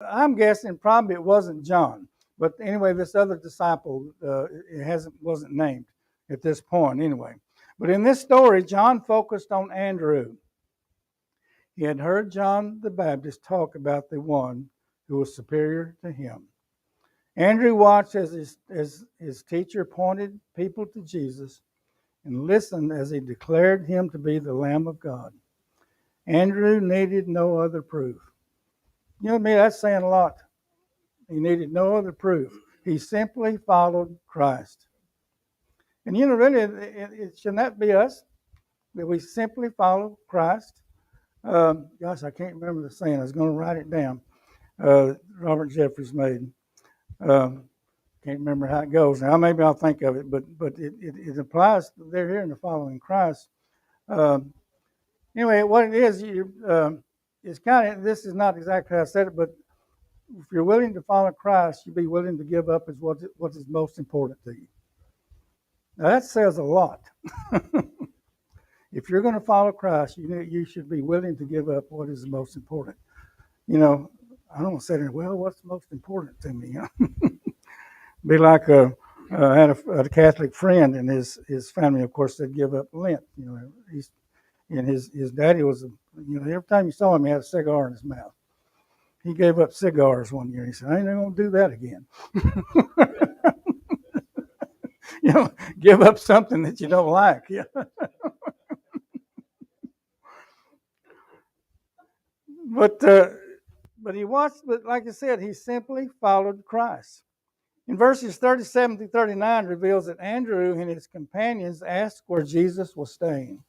I'm guessing probably it wasn't John, but anyway, this other disciple wasn't named at this point anyway. But in this story, John focused on Andrew. He had heard John the Baptist talk about the one who was superior to him. Andrew watched as his teacher pointed people to Jesus and listened as he declared him to be the Lamb of God. Andrew needed no other proof. You know what I mean? That's saying a lot. He needed no other proof. He simply followed Christ. And you know, really, shouldn't that be us? That we simply follow Christ? Gosh, I can't remember the saying. I was going to write it down. Robert Jeffress made. Can't remember how it goes now. Maybe I'll think of it, but it applies. They're here in the following Christ. Anyway, what it is, it's kind of, this is not exactly how I said it, but if you're willing to follow Christ, you'll be willing to give up what is most important to you. Now that says a lot. If you're going to follow Christ, you should be willing to give up what is the most important. You know, I don't want to say, well, what's most important to me? Be like I had a Catholic friend, and his family, of course, they'd give up Lent. You know, his daddy was, every time you saw him, he had a cigar in his mouth. He gave up cigars one year. He said, I ain't going to do that again. Give up something that you don't like. Yeah. But he watched, but like I said, he simply followed Christ. In verses 37 through 39 reveals that Andrew and his companions asked where Jesus was staying.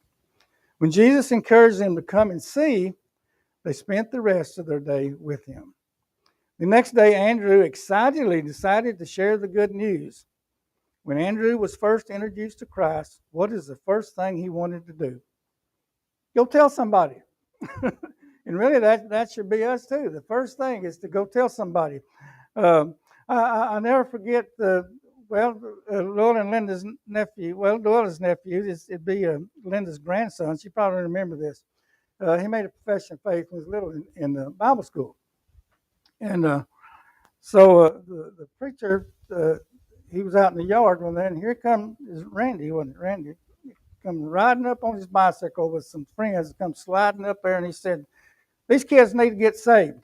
When Jesus encouraged them to come and see, they spent the rest of their day with him. The next day, Andrew excitedly decided to share the good news. When Andrew was first introduced to Christ, what is the first thing he wanted to do? Go tell somebody. And really, that should be us too. The first thing is to go tell somebody. I'll never forget Doyle and Linda's nephew. Well, Doyle's nephew, it'd be Linda's grandson. She probably remember this. He made a profession of faith when he was little in the Bible school. And so the preacher, he was out in the yard one day, and here comes Randy, wasn't it? Randy come riding up on his bicycle with some friends, come sliding up there, and he said, these kids need to get saved.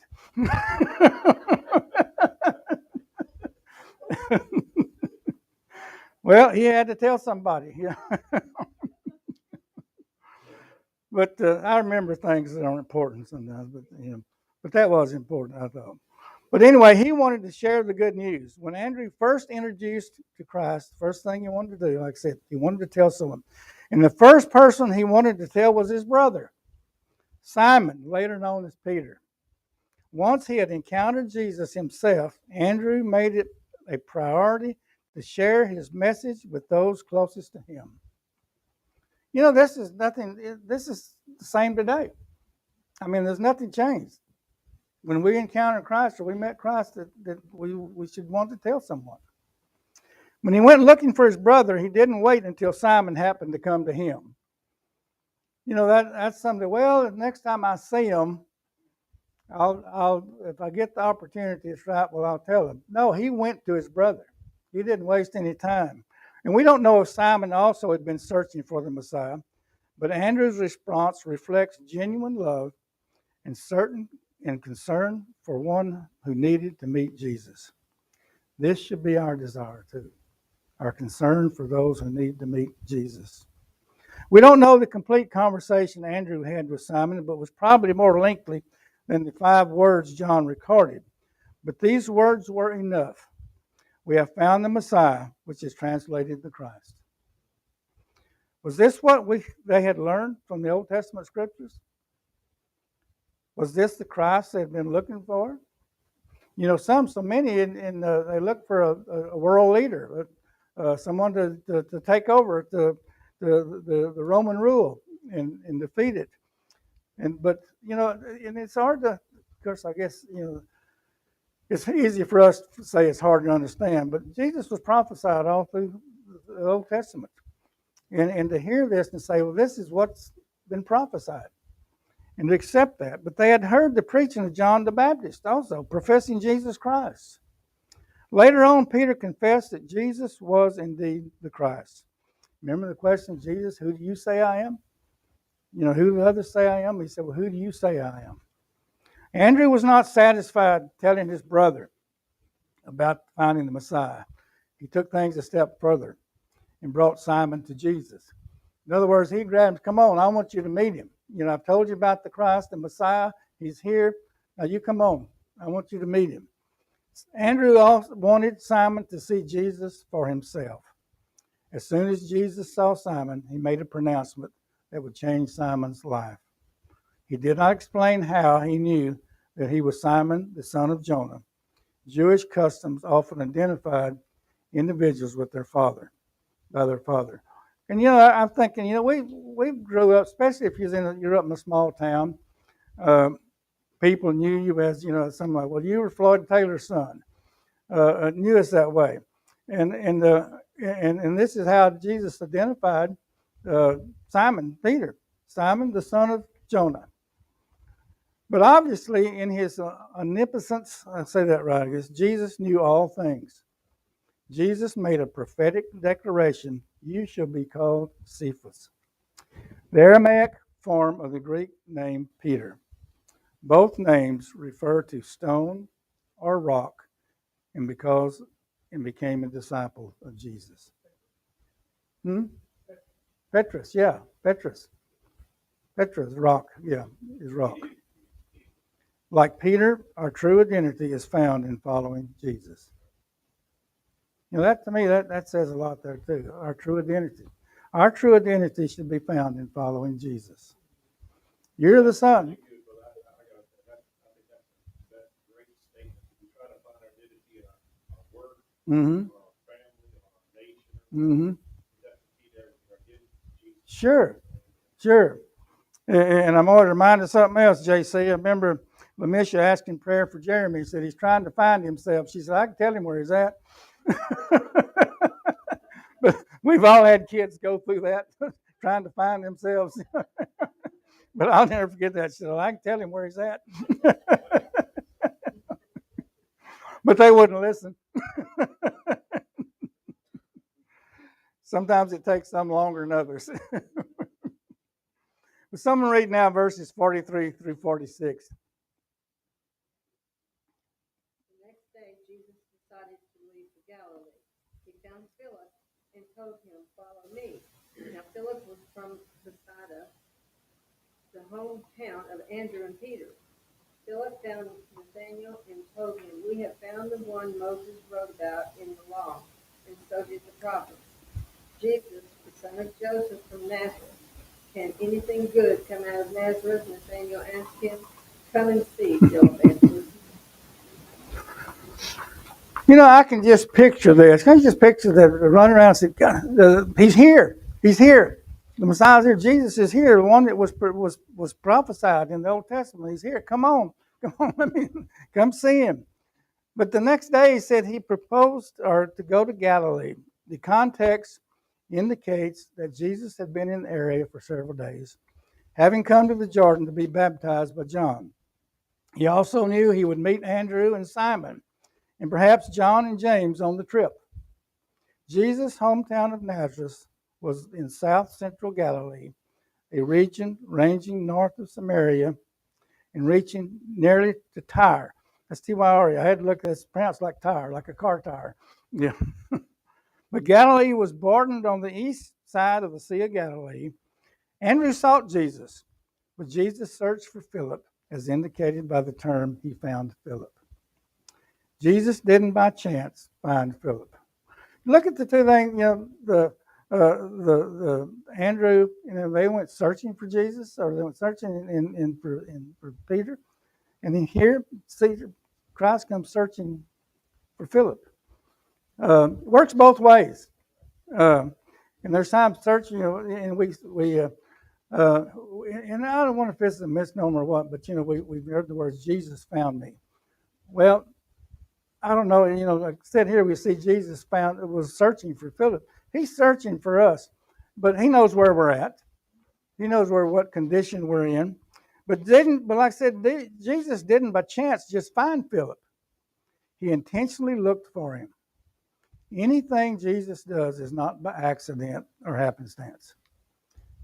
Well, he had to tell somebody. But I remember things that aren't important sometimes. But that was important, I thought. But anyway, he wanted to share the good news. When Andrew first introduced to Christ, the first thing he wanted to do, like I said, he wanted to tell someone. And the first person he wanted to tell was his brother, Simon, later known as Peter. Once he had encountered Jesus himself, Andrew made it a priority to share his message with those closest to him. You know, this is the same today. I mean, there's nothing changed. When we encounter Christ or we met Christ, that we should want to tell someone. When he went looking for his brother, he didn't wait until Simon happened to come to him. You know, that's something. Well, next time I see him, I'll if I get the opportunity, it's right. Well, I'll tell him. No, he went to his brother. He didn't waste any time. And we don't know if Simon also had been searching for the Messiah, but Andrew's response reflects genuine love and concern for one who needed to meet Jesus. This should be our desire too, our concern for those who need to meet Jesus. We don't know the complete conversation Andrew had with Simon, but it was probably more lengthy than the 5 words John recorded. But these words were enough. We have found the Messiah, which is translated the Christ. Was this what they had learned from the Old Testament scriptures? Was this the Christ they had been looking for? You know, so many, they look for a world leader, someone to take over the Roman rule and defeat it. But it's hard to, of course, I guess, it's easy for us to say it's hard to understand, but Jesus was prophesied all through the Old Testament. And to hear this and say, well, this is what's been prophesied. and to accept that. But they had heard the preaching of John the Baptist also, professing Jesus Christ. Later on, Peter confessed that Jesus was indeed the Christ. Remember the question, Jesus, who do you say I am? You know, who do others say I am? He said, well, who do you say I am? Andrew was not satisfied telling his brother about finding the Messiah. He took things a step further and brought Simon to Jesus. In other words, he grabbed him, come on, I want you to meet him. You know, I've told you about the Christ, the Messiah. He's here. Now you come on. I want you to meet him. Andrew also wanted Simon to see Jesus for himself. As soon as Jesus saw Simon, he made a pronouncement that would change Simon's life. He did not explain how he knew that he was Simon, the son of Jonah. Jewish customs often identified individuals with their father, by their father. And you know, I'm thinking, you know, we grew up, especially if you're up in a small town, people knew you as, you know, something like, well, you were Floyd Taylor's son. Knew us that way, and this is how Jesus identified Simon Peter, Simon the son of Jonah. But obviously, in his omnipotence, I say that right, I guess, Jesus knew all things. Jesus made a prophetic declaration: "You shall be called Cephas," the Aramaic form of the Greek name Peter. Both names refer to stone or rock, and became a disciple of Jesus. Petrus, yeah, Petrus, rock, yeah, is rock. Like Peter, our true identity is found in following Jesus. You know, that to me, that says a lot there too. Our true identity. Our true identity should be found in following Jesus. You're the son. Mm-hmm. Mm-hmm. Sure. And I'm always reminded of something else, JC. I remember Lamisha asking prayer for Jeremy. He said he's trying to find himself. She said, I can tell him where he's at. But we've all had kids go through that, trying to find themselves. But I'll never forget that. She said, I can tell him where he's at. But they wouldn't listen. Sometimes it takes some longer than others. But someone read now verses 43 through 46. The next day, Jesus decided to leave for Galilee. He found Philip and told him, "Follow me." Now, Philip was from Bethsaida, the hometown of Andrew and Peter. Philip found Nathanael and told him, "We have found the one Moses wrote about in the law, and so did the prophets, Jesus, the son of Joseph from Nazareth. Can anything good come out of Nazareth?" Nathanael asked him. "Come and see," Philip answered. You know, I can just picture this. Can you just picture that run around and say, he's here. He's here. The Messiah's here. Jesus is here. The one that was prophesied in the Old Testament. He's here. Come on. Come see him. But the next day he said he proposed to go to Galilee. The context indicates that Jesus had been in the area for several days, having come to the Jordan to be baptized by John. He also knew he would meet Andrew and Simon, and perhaps John and James on the trip. Jesus' hometown of Nazareth was in south central Galilee, a region ranging north of Samaria and reaching nearly to Tyre. That's T-Y-R-E. I had to look at it. It's pronounced like tire, like a car tire. Yeah. But Galilee was bordered on the east side of the Sea of Galilee. Andrew sought Jesus, but Jesus searched for Philip, as indicated by the term he found Philip. Jesus didn't by chance find Philip. Look at the two things, you know, the Andrew, you know, they went searching for Jesus, or they went searching for Peter, and then here, see, Christ comes searching for Philip. Works both ways, and there's times searching, you know, and and I don't wonder if it's a misnomer or what, but you know, we've heard the words "Jesus found me." Well, I don't know, you know, like I said here, we see Jesus was searching for Philip. He's searching for us, but he knows where we're at. He knows what condition we're in. But like I said, Jesus didn't by chance just find Philip. He intentionally looked for him. Anything Jesus does is not by accident or happenstance.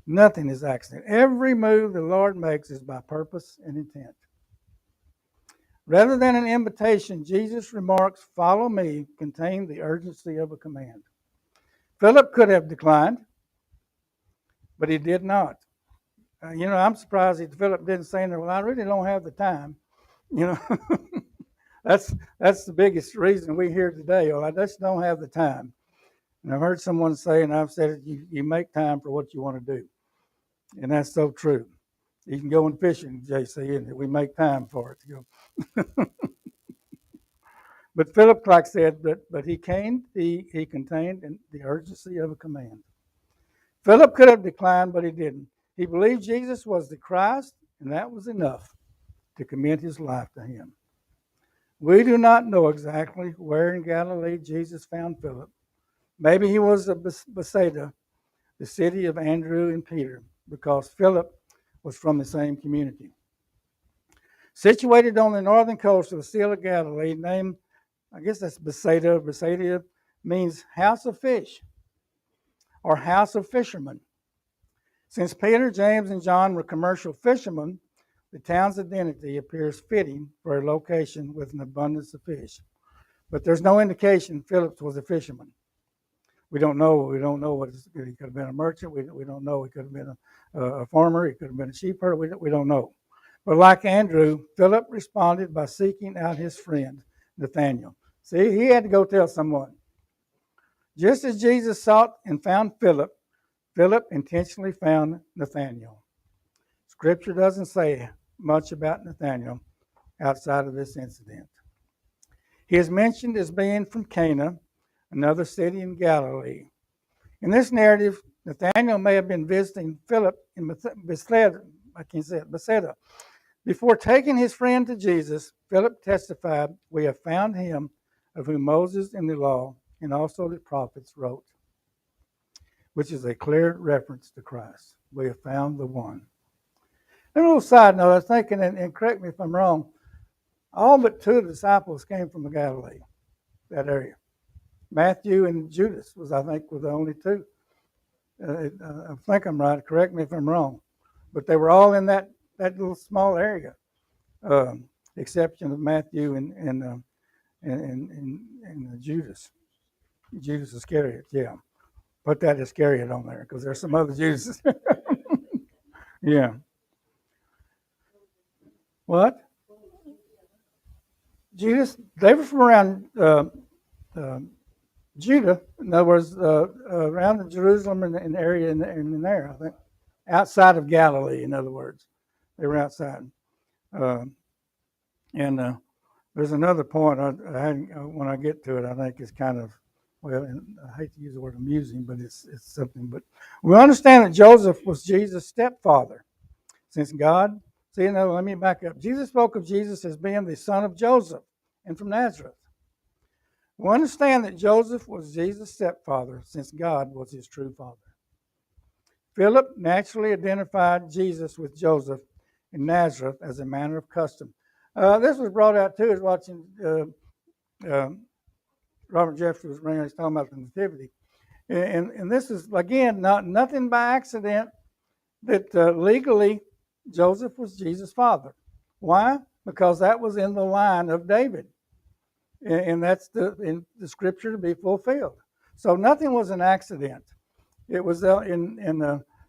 Nothing is accident. Every move the Lord makes is by purpose and intent. Rather than an invitation, Jesus' remarks, "Follow me," contain the urgency of a command. Philip could have declined, but he did not. I'm surprised that Philip didn't say, "Well, I really don't have the time." You know, that's the biggest reason we're here today. Well, I just don't have the time. And I've heard someone say, and I've said it, you make time for what you want to do. And that's so true. You can go in fishing, JC, and we make time for it. But Philip, like I said, but he contained the urgency of a command. Philip could have declined, but he didn't. He believed Jesus was the Christ, and that was enough to commit his life to him. We do not know exactly where in Galilee Jesus found Philip. Maybe he was at Bethsaida, the city of Andrew and Peter, because Philip was from the same community. Situated on the northern coast of the Sea of Galilee, named, I guess that's Bethsaida. Bethsaida means house of fish or house of fishermen. Since Peter, James, and John were commercial fishermen, the town's identity appears fitting for a location with an abundance of fish. But there's no indication Philip was a fisherman. We don't know. We don't know what he could have been a merchant. We don't know. He could have been a farmer. He could have been a sheep herder. We don't know. But like Andrew, Philip responded by seeking out his friend, Nathanael. See, he had to go tell someone. Just as Jesus sought and found Philip, Philip intentionally found Nathanael. Scripture doesn't say much about Nathanael outside of this incident. He is mentioned as being from Cana, another city in Galilee. In this narrative, Nathanael may have been visiting Philip in Bethsaida. Before taking his friend to Jesus, Philip testified, "We have found him of whom Moses in the law and also the prophets wrote," which is a clear reference to Christ. We have found the one. And a little side note, I was thinking, and correct me if I'm wrong, all but two of the disciples came from Galilee, that area. Matthew and Judas were the only two. I think I'm right. Correct me if I'm wrong. But they were all in that little small area, exception of Matthew and Judas. Judas Iscariot, yeah. Put that Iscariot on there because there's some other Judases. Yeah. What? Judas, they were from around Judah. In other words, around Jerusalem and the area in there, I think. Outside of Galilee, in other words. They were outside. And there's another point when I get to it, I think it's kind of, well, I hate to use the word amusing, but it's something. But we understand that Joseph was Jesus' stepfather. Since God, let me back up. Jesus spoke of Jesus as being the son of Joseph and from Nazareth. We understand that Joseph was Jesus' stepfather since God was his true father. Philip naturally identified Jesus with Joseph in Nazareth as a matter of custom. This was brought out too as watching Robert Jeffrey was talking about the nativity. And this is, again, nothing by accident that legally Joseph was Jesus' father. Why? Because that was in the line of David. And that's in the scripture to be fulfilled. So nothing was an accident. It was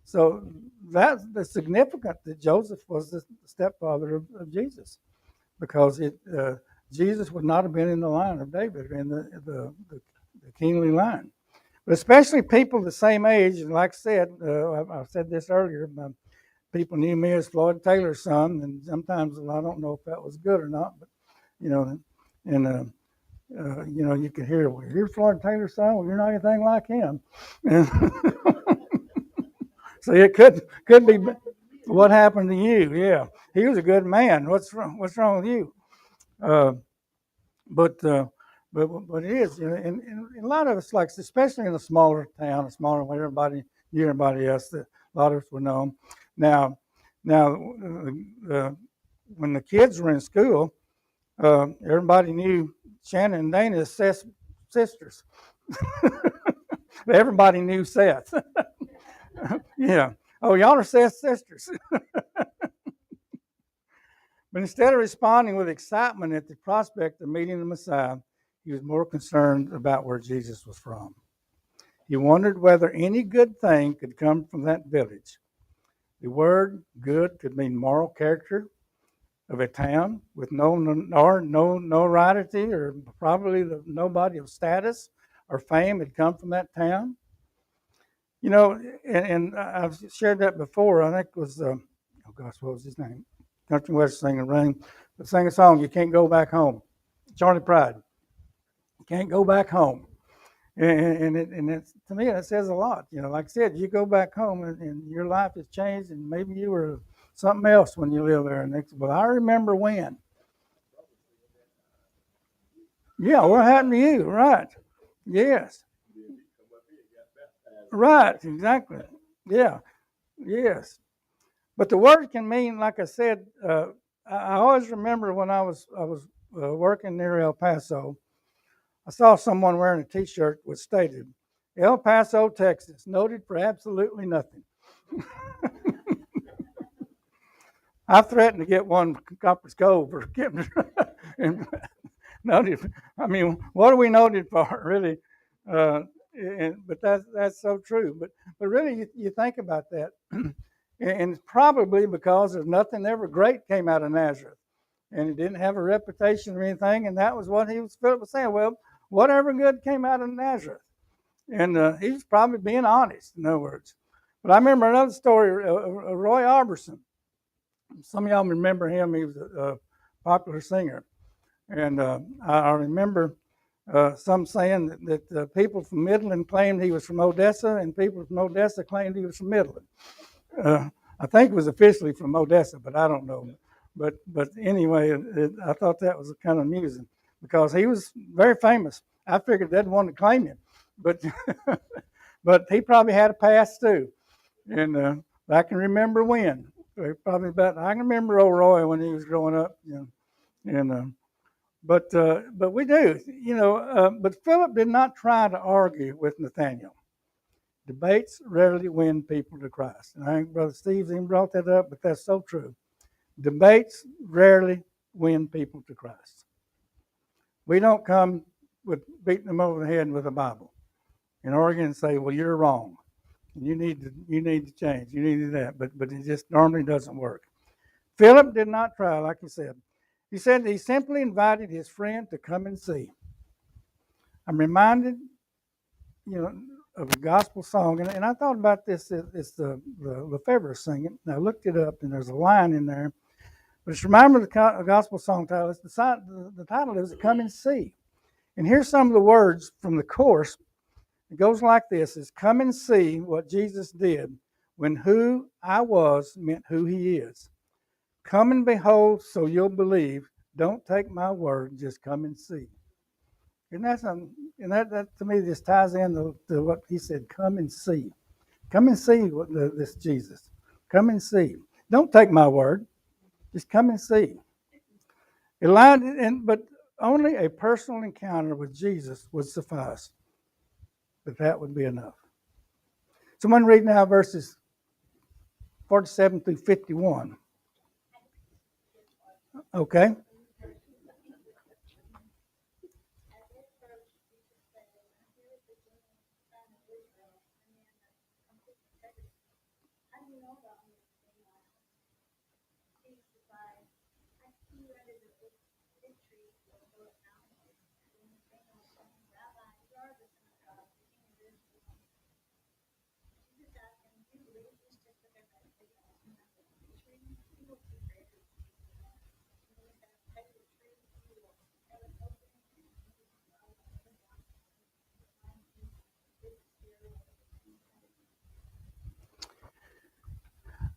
so that's significant that Joseph was the stepfather of Jesus, because Jesus would not have been in the line of David, in the kingly line. But especially people the same age, and like I said, I said this earlier, people knew me as Floyd Taylor's son, and sometimes I don't know if that was good or not, but you can hear, "Well, you're Floyd Taylor's son. Well, you're not anything like him." So it could be what happened to you. Yeah, he was a good man. What's wrong with you? But it is, and a lot of us, like, especially in a smaller town, a smaller where everybody knew everybody else, that a lot of us were known. Now, Now, when the kids were in school, everybody knew Shannon and Dana's sisters. Everybody knew Seth. Yeah. Oh, y'all are Seth's sisters. But instead of responding with excitement at the prospect of meeting the Messiah, he was more concerned about where Jesus was from. He wondered whether any good thing could come from that village. The word good could mean moral character of a town with no notoriety, or probably nobody of status or fame had come from that town. You know, and I've shared that before. I think it was, oh gosh, what was his name? Country Western singer, sang a song, "You Can't Go Back Home." Charlie Pride. You can't go back home. And it's, to me, that says a lot. You know, like I said, you go back home and your life has changed, and maybe you were something else when you live there. And well, I remember when. Yeah, what happened to you? Right. Yes. Right. Exactly. Yeah. Yes. But the word can mean, like I said, I always remember when I was working near El Paso, I saw someone wearing a T-shirt which stated, "El Paso, Texas, noted for absolutely nothing." I threatened to get one Copper's Cove for getting and noted. I mean, what are we noted for, really? But that's so true. But really, you think about that, and it's probably because there's nothing ever great came out of Nazareth, and he didn't have a reputation or anything, and that was what Philip was saying. Well, whatever good came out of Nazareth, and he was probably being honest, in other words. But I remember another story, Roy Orbison. Some of y'all remember him. He was a popular singer. And I remember some saying that people from Midland claimed he was from Odessa, and people from Odessa claimed he was from Midland. I think it was officially from Odessa, but I don't know. But anyway, I thought that was kind of amusing because he was very famous. I figured they'd want to claim him, but but he probably had a past too. And I can remember when. Probably about, I can remember old Roy when he was growing up, you know, and but we do, you know. But Philip did not try to argue with Nathaniel. Debates rarely win people to Christ. And I think Brother Steve even brought that up, but that's so true. Debates rarely win people to Christ. We don't come with beating them over the head with a Bible and argue and say, "Well, you're wrong. You need to change. You need to do that." But it just normally doesn't work. Philip did not try, like he said. He said he simply invited his friend to come and see. I'm reminded, you know, of a gospel song, and I thought about this. It's the Lefebvre singing. And I looked it up, and there's a line in there. But it's reminded me of the gospel song title. The title is "Come and See." And here's some of the words from the chorus. It goes like this: "Is come and see what Jesus did when who I was meant who he is. Come and behold, so you'll believe. Don't take my word, just come and see." And that's and that to me just ties in to what he said. Come and see. Come and see this Jesus. Come and see. Don't take my word. Just come and see. But only a personal encounter with Jesus would suffice. But that would be enough. Someone read now verses 47 through 51. Okay.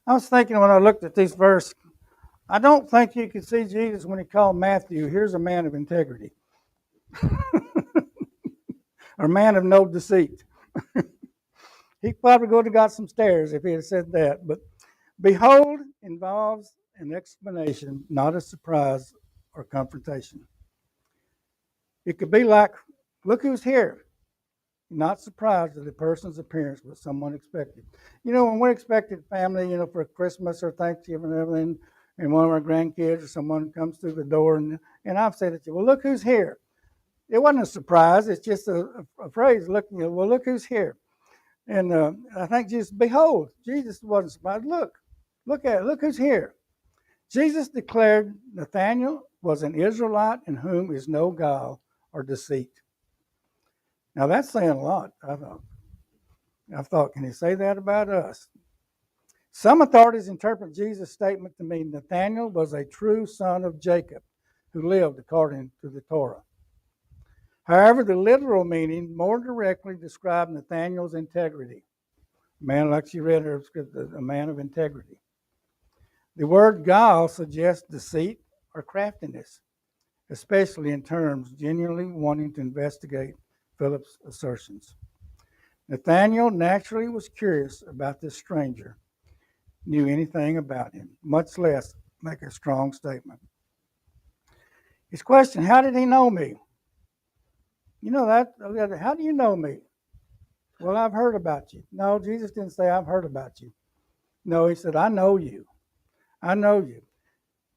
I was thinking when I looked at this verse, I don't think you could see Jesus when he called Matthew, "Here's a man of integrity," or "man of no deceit." He probably would have got some stares if he had said that. Behold involves an explanation, not a surprise or confrontation. It could be like, look who's here. Not surprised at the person's appearance, but someone expected. When we're expected family, for Christmas or Thanksgiving and everything, and one of our grandkids or someone comes through the door, and I've said it to you, well, look who's here. It wasn't a surprise. It's just a phrase. Look who's here. And I think just behold, Jesus wasn't surprised. Look at it. Look who's here. Jesus declared Nathanael was an Israelite in whom is no guile or deceit. Now that's saying a lot, I thought, can he say that about us? Some authorities interpret Jesus' statement to mean Nathanael was a true son of Jacob who lived according to the Torah. However, the literal meaning more directly described Nathanael's integrity. A man, like you read her scripture, a man of integrity. The word guile suggests deceit or craftiness, especially in terms genuinely wanting to investigate Philip's assertions. Nathanael naturally was curious about this stranger, knew anything about him, much less make a strong statement. His question, how did he know me? How do you know me? Well, I've heard about you. No, Jesus didn't say, I've heard about you. No, he said, I know you. I know you.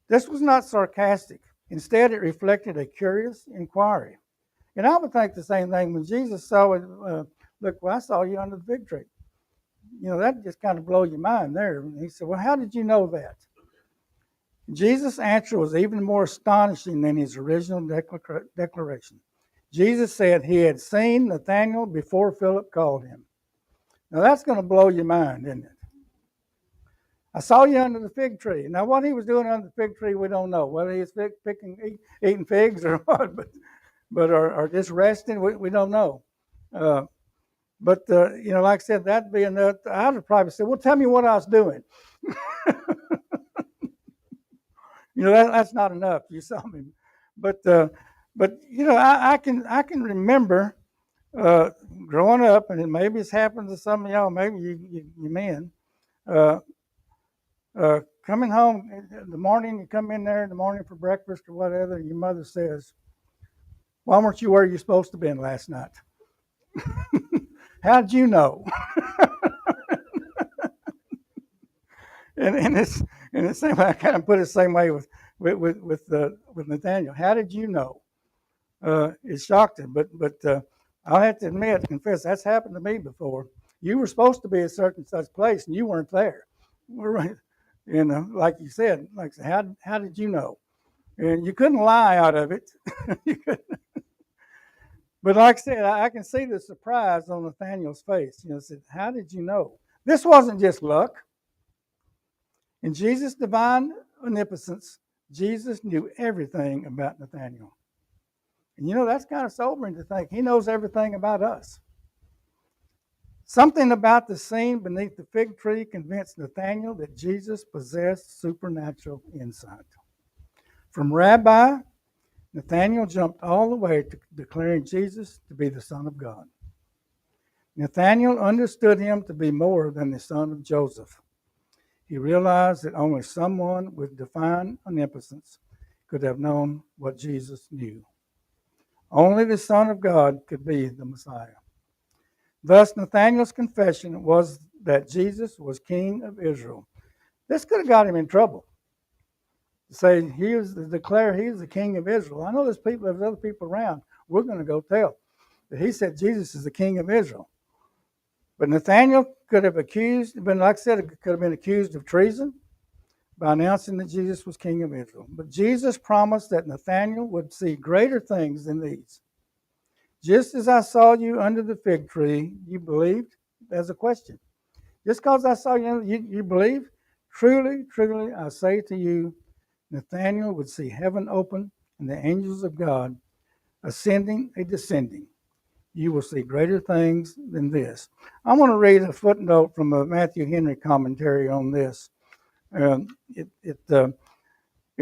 This was not sarcastic. Instead, it reflected a curious inquiry. And I would think the same thing when Jesus saw it. Look, well, I saw you under the fig tree. That just kind of blows your mind there. And he said, well, how did you know that? Jesus' answer was even more astonishing than his original declaration. Jesus said he had seen Nathanael before Philip called him. Now that's going to blow your mind, isn't it? I saw you under the fig tree. Now what he was doing under the fig tree, we don't know. Whether he was eating figs or what, or just resting, we don't know. But like I said, that'd be enough. I would probably say, well, tell me what I was doing. That's not enough. You saw me, but I can remember growing up, and maybe it's happened to some of y'all, maybe you men, coming home in the morning. You come in there in the morning for breakfast or whatever, and your mother says, "Why weren't you where you're supposed to have been last night?" How'd you know? and it's the same way. I kind of put it the same way with Nathanael. How did you know? It shocked him, but I'll have to confess, that's happened to me before. You were supposed to be a certain such place, and you weren't there. Like you said, how did you know? And you couldn't lie out of it. But like I said, I can see the surprise on Nathanael's face. Said, how did you know? This wasn't just luck. In Jesus' divine omnipotence, Jesus knew everything about Nathanael. And that's kind of sobering to think. He knows everything about us. Something about the scene beneath the fig tree convinced Nathanael that Jesus possessed supernatural insight. From Rabbi, Nathanael jumped all the way to declaring Jesus to be the Son of God. Nathanael understood him to be more than the son of Joseph. He realized that only someone with divine omnipotence could have known what Jesus knew. Only the Son of God could be the Messiah. Thus, Nathanael's confession was that Jesus was King of Israel. This could have got him in trouble. To say declare he is the King of Israel. I know there's other people around. We're going to go tell. But he said Jesus is the King of Israel. But Nathanael could have been accused of treason by announcing that Jesus was King of Israel. But Jesus promised that Nathanael would see greater things than these. Just as I saw you under the fig tree, you believed? There's a question. Just because I saw you, you believe? Truly, truly, I say to you, Nathanael would see heaven open and the angels of God ascending and descending. You will see greater things than this. I want to read a footnote from a Matthew Henry commentary on this. It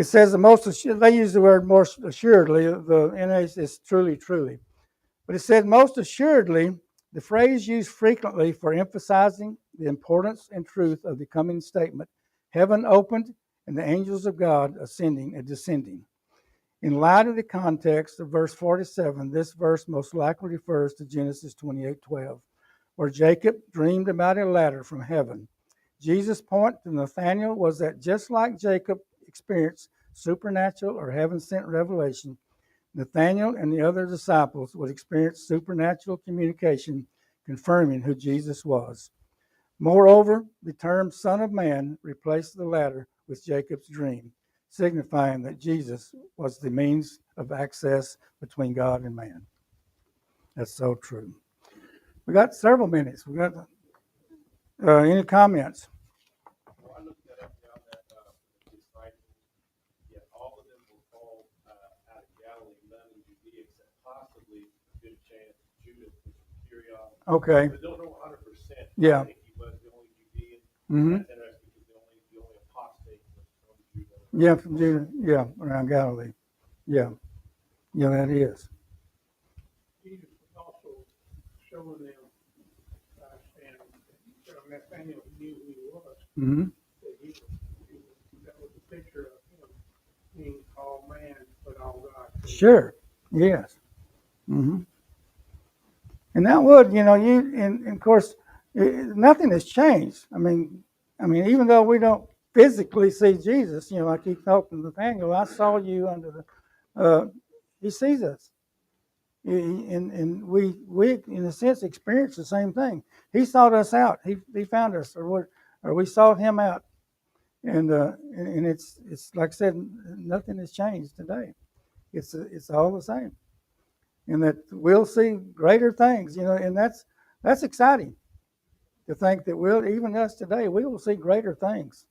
says they use the word more assuredly. The NAS is truly, truly. But it said most assuredly, the phrase used frequently for emphasizing the importance and truth of the coming statement heaven opened, and the angels of God ascending and descending. In light of the context of verse 47, this verse most likely refers to Genesis 28:12, where Jacob dreamed about a ladder from heaven. Jesus' point to Nathanael was that just like Jacob experienced supernatural or heaven-sent revelation, Nathanael and the other disciples would experience supernatural communication confirming who Jesus was. Moreover, the term Son of Man replaced the ladder with Jacob's dream, signifying that Jesus was the means of access between God and man. That's so true. We got several minutes. We got any comments? Well, I looked that up now that disciples, yet all of them were called out of Galilee, none in Judea, except possibly a good chance Judas was from curiosity. Okay. But don't know 100%. Yeah. I think he was the only Judean. Mm-hmm. That's interesting because the only apostate was from Judah. Yeah, from Judah. Yeah, around Galilee. Yeah. Yeah, that is. Jesus was also showing them, and Nathaniel knew who he was, Mm-hmm. that was a picture of him being all man, but all God. Sure. Yes. Mm-hmm. And that would, and of course, nothing has changed. I mean, even though we don't physically see Jesus, I keep talking to Nathaniel, I saw you under the, he sees us. And we, in a sense, experience the same thing. He sought us out. He found us, or we sought him out. And it's like I said, nothing has changed today. It's all the same. And that we'll see greater things, and that's exciting to think that even us today, we will see greater things.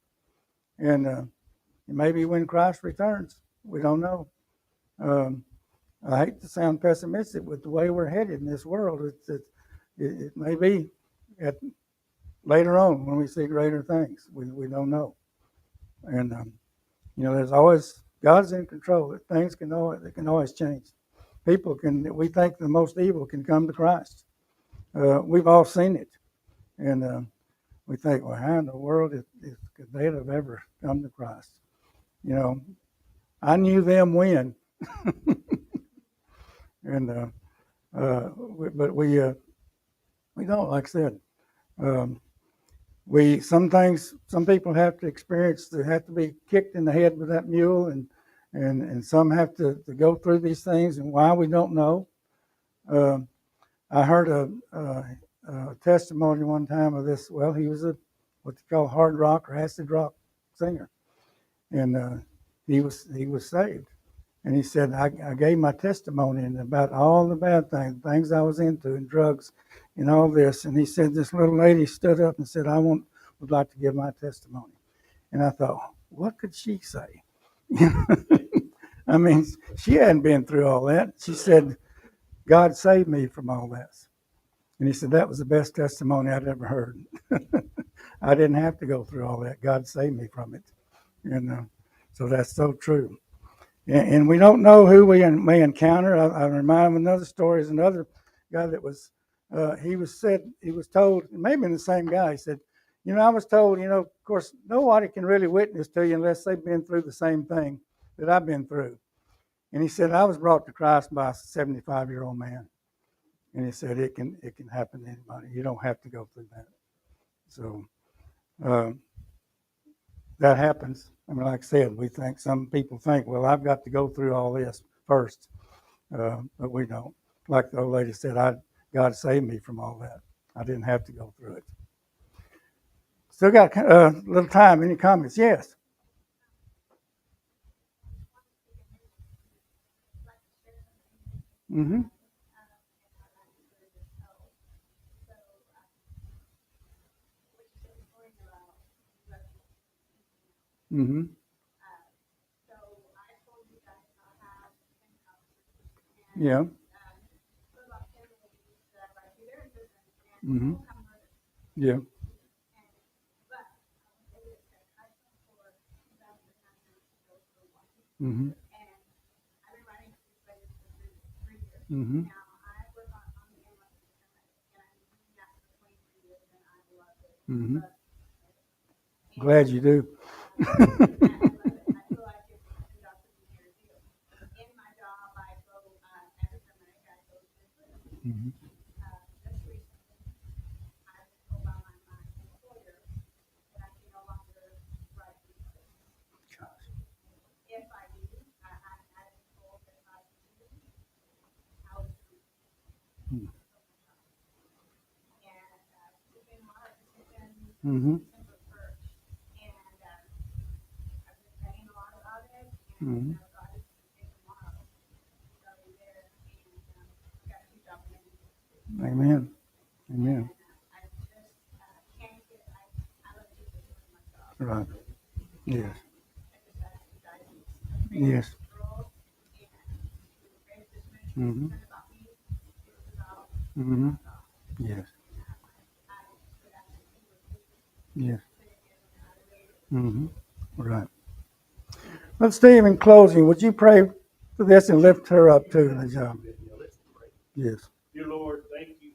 And maybe when Christ returns, we don't know. I hate to sound pessimistic with the way we're headed in this world. It may be later on when we see greater things. We don't know. And there's always God's in control. Things can always change. We think the most evil can come to Christ. We've all seen it, and we think, well, how in the world could they have ever come to Christ? I knew them when, and but we don't. Like I said, some people have to experience. They have to be kicked in the head with that mule, and some have to go through these things, and why we don't know. I heard a testimony one time of this. Well, he was what they call hard rock or acid rock singer, and he was saved. And he said, I gave my testimony about all the bad things I was into, and drugs, and all this. And he said, this little lady stood up and said, would like to give my testimony. And I thought, what could she say? I mean, she hadn't been through all that. She said, God saved me from all this. And he said, that was the best testimony I'd ever heard. I didn't have to go through all that. God saved me from it. And so that's so true. And we don't know who we may encounter. I remind him another story is another guy that was, he was told, maybe the same guy, he said, I was told, of course, nobody can really witness to you unless they've been through the same thing that I've been through. And he said, I was brought to Christ by a 75-year-old man. And he said, it can happen to anybody. You don't have to go through that. So that happens. I mean, like I said, some people think, well, I've got to go through all this first. But we don't. Like the old lady said, God saved me from all that. I didn't have to go through it. Still got a little time. Any comments? Yes. Mm-hmm. Mm-hmm. Yeah. Mm-hmm. Yeah. Mm-hmm. Mm-hmm. Mm-hmm. Glad you do. I feel like it's a productive year too. In my job, I go, every summer I go to Restream. Mhm. Just recently, I was told by my employer that I can no longer write reports. If I do, I've been told that if I continue, I will be. Hmm. And it's been hard. This has been Mhm. December 1st. And I've been praying a lot about it. And Mhm. God is going to take tomorrow. He's already there. And I've got 2 documents. Amen. Amen. And I just can't get, I let Jesus do my job. Right. Yes. I just ask you guys, Yes. girls, and pray this ministry Mhm. isn't about me. It's about Mhm. God. Yes. I would ask that you would please Yes. put it in a way Mhm. Right. But Steve, in closing, would you pray for this and lift her up too in the job? Yeah, let's pray. Yes. Dear Lord, thank you